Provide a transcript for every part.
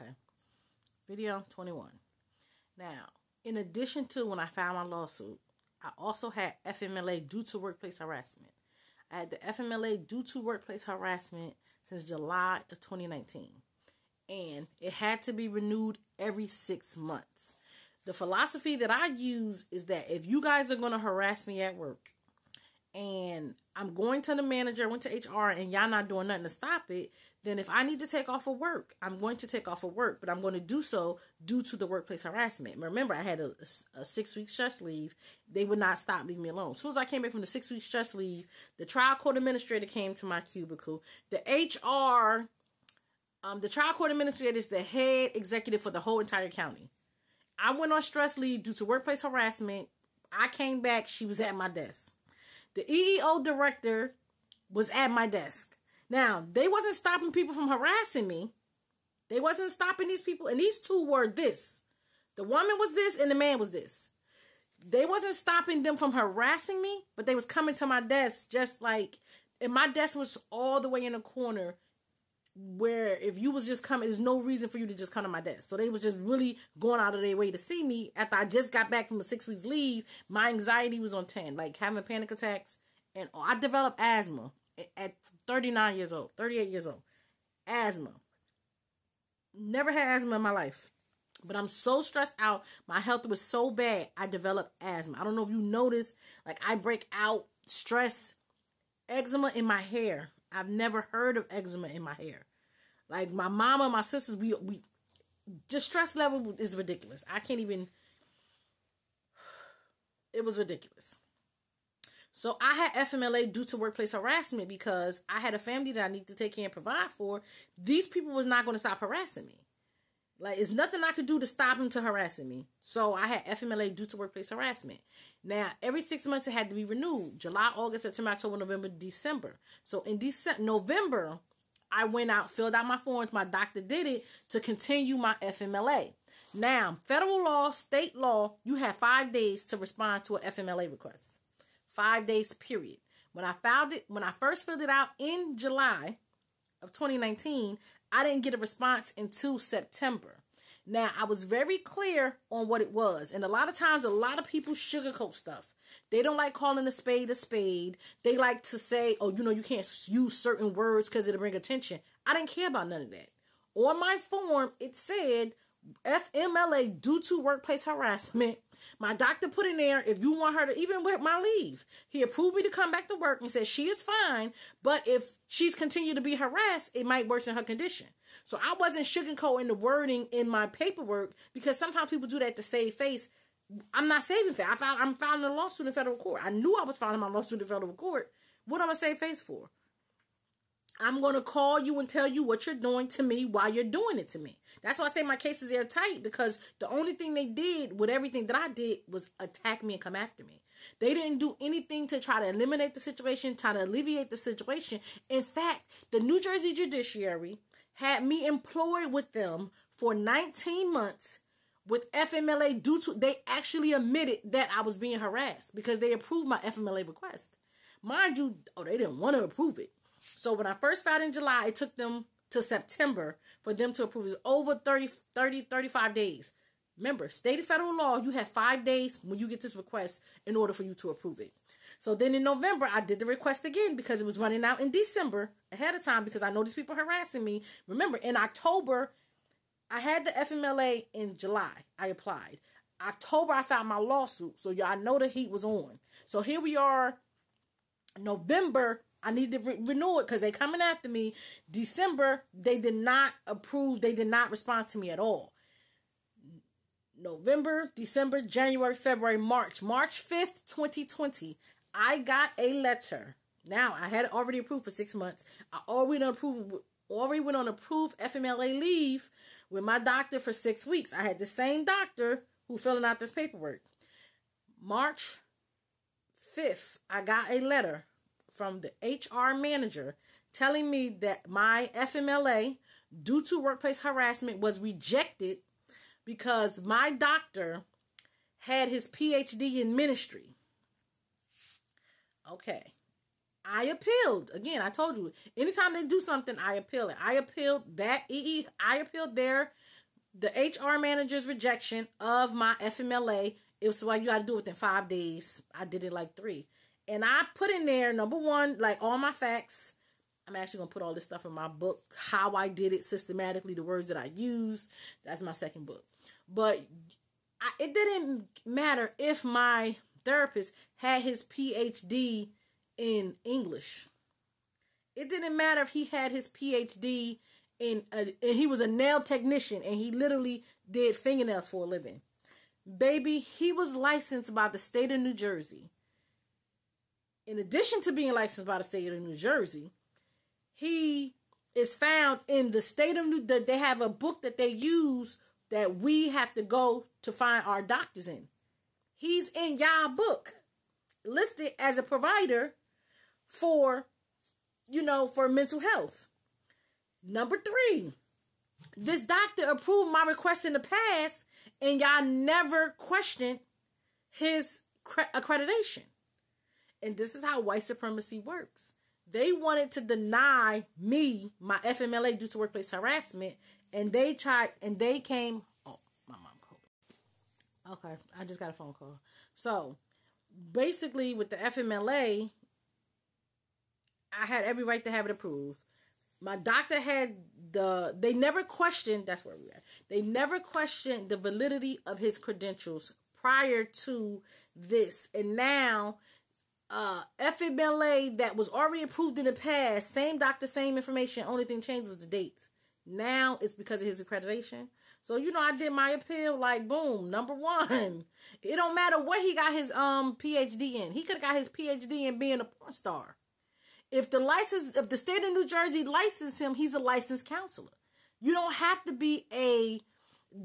Okay. Video 21. Now, in addition to when I filed my lawsuit, I also had FMLA due to workplace harassment. I had the FMLA due to workplace harassment since July of 2019. And it had to be renewed every 6 months. The philosophy that I use is that if you guys are going to harass me at work, and I'm going to the manager, went to HR, and y'all not doing nothing to stop it, then if I need to take off of work, I'm going to take off of work, but I'm going to do so due to the workplace harassment. Remember, I had a 6-week stress leave. They would not stop leaving me alone. As soon as I came back from the 6-week stress leave, the trial court administrator came to my cubicle. The trial court administrator is the head executive for the whole entire county. I went on stress leave due to workplace harassment. I came back. She was at my desk. The EEO director was at my desk. Now, they wasn't stopping people from harassing me. They wasn't stopping these people. And these two were this. The woman was this and the man was this. They wasn't stopping them from harassing me, but they was coming to my desk just like, and my desk was all the way in the corner where if you was just coming, there's no reason for you to just come to my desk. So they was just really going out of their way to see me. After I just got back from a 6 weeks leave, my anxiety was on 10, like having panic attacks. And I developed asthma at 39 years old, 38 years old. Asthma. Never had asthma in my life. But I'm so stressed out. My health was so bad, I developed asthma. I don't know if you noticed, like I break out, stress, eczema in my hair. I've never heard of eczema in my hair. Like my mama, my sisters, we the stress level is ridiculous. I can't even, it was ridiculous. So I had FMLA due to workplace harassment because I had a family that I need to take care and provide for. These people was not going to stop harassing me. Like, it's nothing I could do to stop them to harassing me. So I had FMLA due to workplace harassment. Now, every 6 months it had to be renewed. July, August, September, October, November, December. So in November, I went out, filled out my forms. My doctor did it to continue my FMLA. Now, federal law, state law, you have 5 days to respond to an FMLA request. 5 days, period. When I first filled it out in July of 2019, I didn't get a response until September. Now, I was very clear on what it was. And a lot of times, a lot of people sugarcoat stuff. They don't like calling a spade a spade. They like to say, oh, you can't use certain words because it'll bring attention. I didn't care about none of that. On my form, it said FMLA due to workplace harassment. My doctor put in there, if you want her to, even with my leave, he approved me to come back to work and said she is fine, but if she's continued to be harassed, it might worsen her condition. So I wasn't sugarcoating the wording in my paperwork because sometimes people do that to save face. I'm not saving face. I'm filing a lawsuit in federal court. I knew I was filing my lawsuit in federal court. What am I save face for? I'm going to call you and tell you what you're doing to me while you're doing it to me. That's why I say my case is airtight, because the only thing they did with everything that I did was attack me and come after me. They didn't do anything to try to eliminate the situation, try to alleviate the situation. In fact, the New Jersey Judiciary had me employed with them for 19 months with FMLA due to, they actually admitted that I was being harassed because they approved my FMLA request. Mind you, they didn't want to approve it. So when I first filed in July, it took them to September for them to approve. It's over 35 days. Remember, state and federal law, you have 5 days when you get this request in order for you to approve it. So then in November, I did the request again because it was running out in December ahead of time because I know these people harassing me. Remember, in October, I had the FMLA in July. I applied. October, I filed my lawsuit. So y'all know the heat was on. So here we are, November, I need to renew it because they coming after me. December, they did not approve. They did not respond to me at all. November, December, January, February, March. March 5th, 2020, I got a letter. Now, I had it already approved for 6 months. I already went on approved FMLA leave with my doctor for 6 weeks. I had the same doctor who filling out this paperwork. March 5th, I got a letter from the HR manager telling me that my FMLA due to workplace harassment was rejected because my doctor had his PhD in ministry. Okay. I appealed. Again, I told you, anytime they do something, I appeal it. I appealed that I appealed the HR manager's rejection of my FMLA. It was why you got to do it within 5 days. I did it like 3. And I put in there, number one, like all my facts. I'm actually going to put all this stuff in my book, how I did it systematically, the words that I used. That's my second book. But it didn't matter if my therapist had his PhD in English. It didn't matter if he had his PhD and he was a nail technician and he literally did fingernails for a living. Baby, he was licensed by the state of New Jersey. In addition to being licensed by the state of New Jersey, he is found in the state of New Jersey. They have a book that they use that we have to go to find our doctors in. He's in y'all book, listed as a provider for, for mental health. Number 3, this doctor approved my request in the past, and y'all never questioned his accreditation. And this is how white supremacy works. They wanted to deny me my FMLA due to workplace harassment, and they came. Oh, my mom called. Okay, I just got a phone call. So, basically, with the FMLA, I had every right to have it approved. My doctor had they never questioned, that's where we are. They never questioned the validity of his credentials prior to this. And now, FMLA that was already approved in the past, same doctor, same information, only thing changed was the dates. Now it's because of his accreditation. So, I did my appeal like, boom, number 1. It don't matter what he got his PhD in. He could have got his PhD in being a porn star. If the state of New Jersey licensed him, he's a licensed counselor. You don't have to be a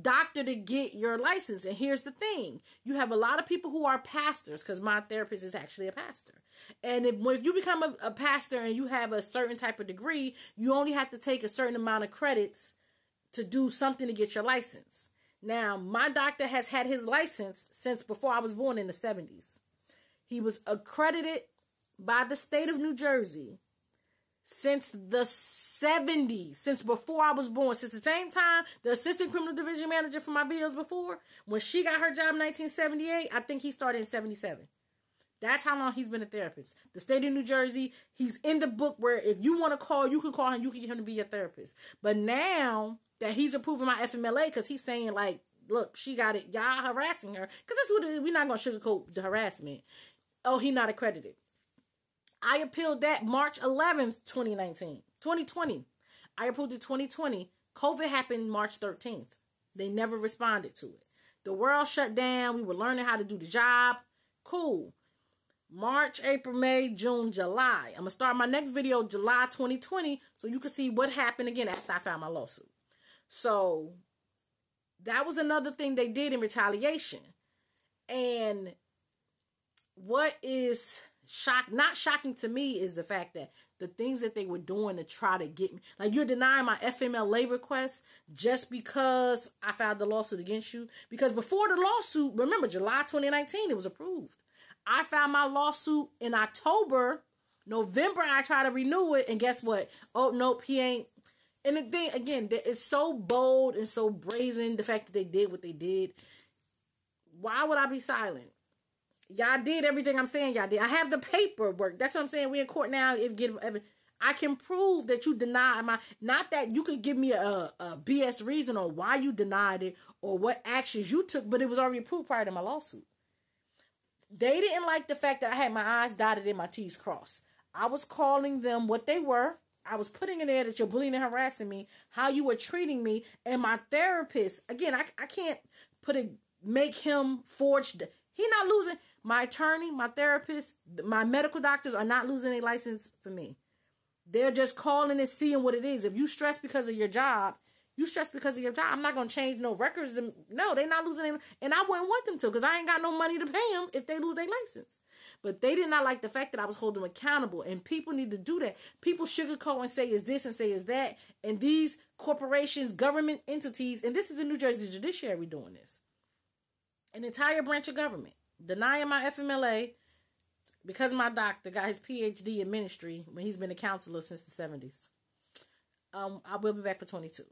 doctor to get your license. And here's the thing. You have a lot of people who are pastors, because my therapist is actually a pastor. And if you become a pastor and you have a certain type of degree, you only have to take a certain amount of credits to do something to get your license. Now, my doctor has had his license since before I was born in the 70s. He was accredited by the state of New Jersey since the 70s, since before I was born, since the same time the assistant criminal division manager for my videos before, when she got her job in 1978, I think he started in 77. That's how long he's been a therapist. The state of New Jersey, he's in the book where if you want to call, you can call him, you can get him to be your therapist. But now that he's approving my FMLA, because he's saying like, look, she got it, y'all harassing her, because that's what it is. We're not going to sugarcoat the harassment. Oh, he not accredited. I appealed that March 11th, 2020. I approved it 2020. COVID happened March 13th. They never responded to it. The world shut down. We were learning how to do the job. Cool. March, April, May, June, July. I'm going to start my next video July 2020 so you can see what happened again after I filed my lawsuit. So that was another thing they did in retaliation. And what is not shocking to me is the fact that the things that they were doing to try to get me, like you're denying my FMLA request just because I filed the lawsuit against you. Because before the lawsuit, remember July 2019, it was approved. I filed my lawsuit in October. November, I tried to renew it, and guess what? Oh, nope, he ain't. And the thing, again, it's so bold and so brazen, the fact that they did what they did. Why would I be silent? Y'all did everything I'm saying y'all did. I have the paperwork. That's what I'm saying. We're in court now. I can prove that you denied my, not that you could give me a BS reason on why you denied it or what actions you took, but it was already approved prior to my lawsuit. They didn't like the fact that I had my I's dotted and my T's crossed. I was calling them what they were. I was putting in there that you're bullying and harassing me, how you were treating me, and my therapist. Again, I can't make him forged. He not losing. My attorney, my therapist, my medical doctors are not losing their license for me. They're just calling and seeing what it is. If you stress because of your job, you stress because of your job. I'm not going to change no records. No, they're not losing them. And I wouldn't want them to because I ain't got no money to pay them if they lose their license. But they did not like the fact that I was holding them accountable. And people need to do that. People sugarcoat and say is this and say is that. And these corporations, government entities, and this is the New Jersey Judiciary doing this. An entire branch of government denying my FMLA, because my doctor got his PhD in ministry when he's been a counselor since the 70s. I will be back for 22.